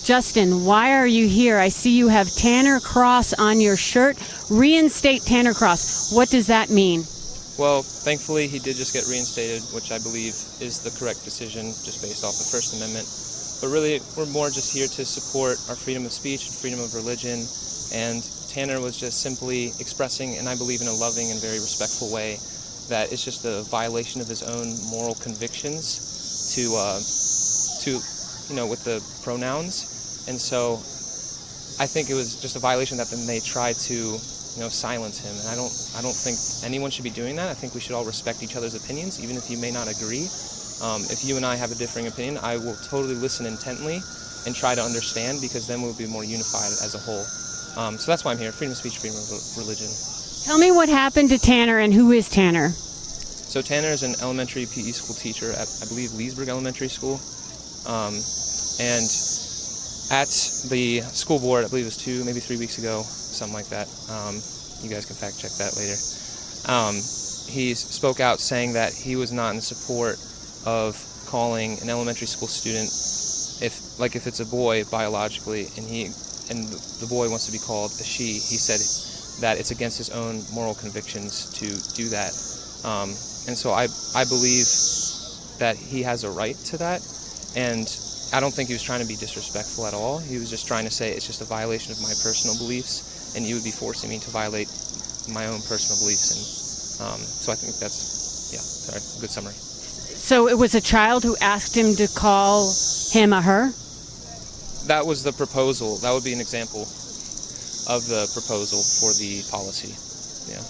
Justin, why are you here? I see you have Tanner Cross on your shirt. Reinstate Tanner Cross. What does that mean? Well, thankfully he did just get reinstated, which I believe is the correct decision just based off the First Amendment. But really, we're more just here to support our freedom of speech and freedom of religion. And Tanner was just simply expressing, and I believe in a loving and very respectful way, that it's just a violation of his own moral convictions to with the pronouns. And so I think it was just a violation that then they tried to silence him. And I don't think anyone should be doing that. I think we should all respect each other's opinions, even if you may not agree. If you and I have a differing opinion, I will totally listen intently and try to understand, because then we'll be more unified as a whole. So that's why I'm here. Freedom of speech, freedom of religion. Tell me what happened to Tanner, and who is Tanner? So Tanner is an elementary PE school teacher at, I believe, Leesburg Elementary School. And at the school board, I believe it was 2, maybe 3 weeks ago, something like that. You guys can fact check that later. He spoke out saying that he was not in support of calling an elementary school student, if it's a boy biologically, and the boy wants to be called a she. He said that it's against his own moral convictions to do that. And so I believe that he has a right to that. And I don't think he was trying to be disrespectful at all. He was just trying to say it's just a violation of my personal beliefs, and you would be forcing me to violate my own personal beliefs. And so I think that's, a good summary. So it was a child who asked him to call him a her? That was the proposal. That would be an example of the proposal for the policy. Yeah.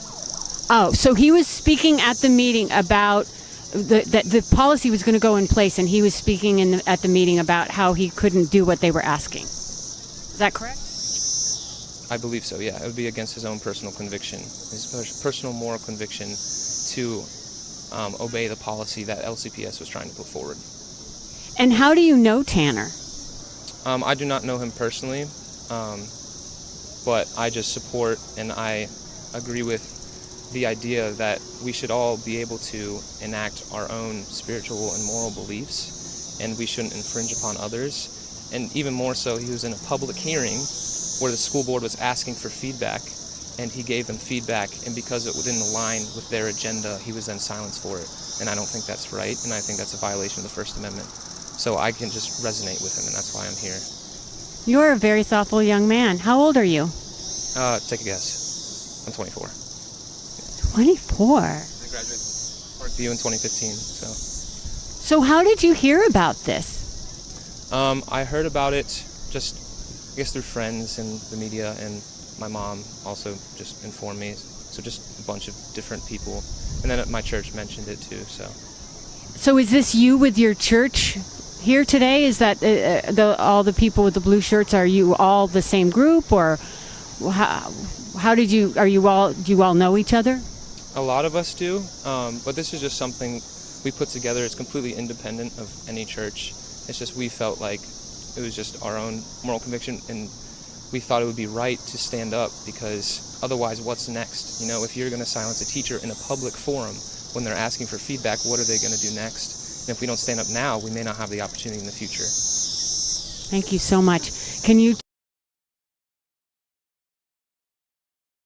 Oh, so he was speaking at the meeting about that the policy was going to go in place, and he was speaking at the meeting about how he couldn't do what they were asking. Is that correct? I believe so, yeah. It would be against his own personal conviction, his personal moral conviction to obey the policy that LCPS was trying to put forward. And how do you know Tanner? I do not know him personally, but I just support and I agree with the idea that we should all be able to enact our own spiritual and moral beliefs, and we shouldn't infringe upon others. And even more so, he was in a public hearing where the school board was asking for feedback, and he gave them feedback, and because it didn't align with their agenda, he was then silenced for it. And I don't think that's right, and I think that's a violation of the First Amendment. So I can just resonate with him, and that's why I'm here. You're a very thoughtful young man. How old are you? Take a guess. I'm 24. 24? I graduated Parkview in 2015. So how did you hear about this? I heard about it just, I guess, through friends and the media, and my mom also just informed me. So just a bunch of different people. And then my church mentioned it too, So is this you with your church here today? Is that all the people with the blue shirts? Are you all the same group, or how do you all know each other? A lot of us do, but this is just something we put together. It's completely independent of any church. It's just we felt like it was just our own moral conviction, and we thought it would be right to stand up, because otherwise what's next? If you're going to silence a teacher in a public forum when they're asking for feedback, what are they going to do next? And if we don't stand up now, we may not have the opportunity in the future. Thank you so much. Can you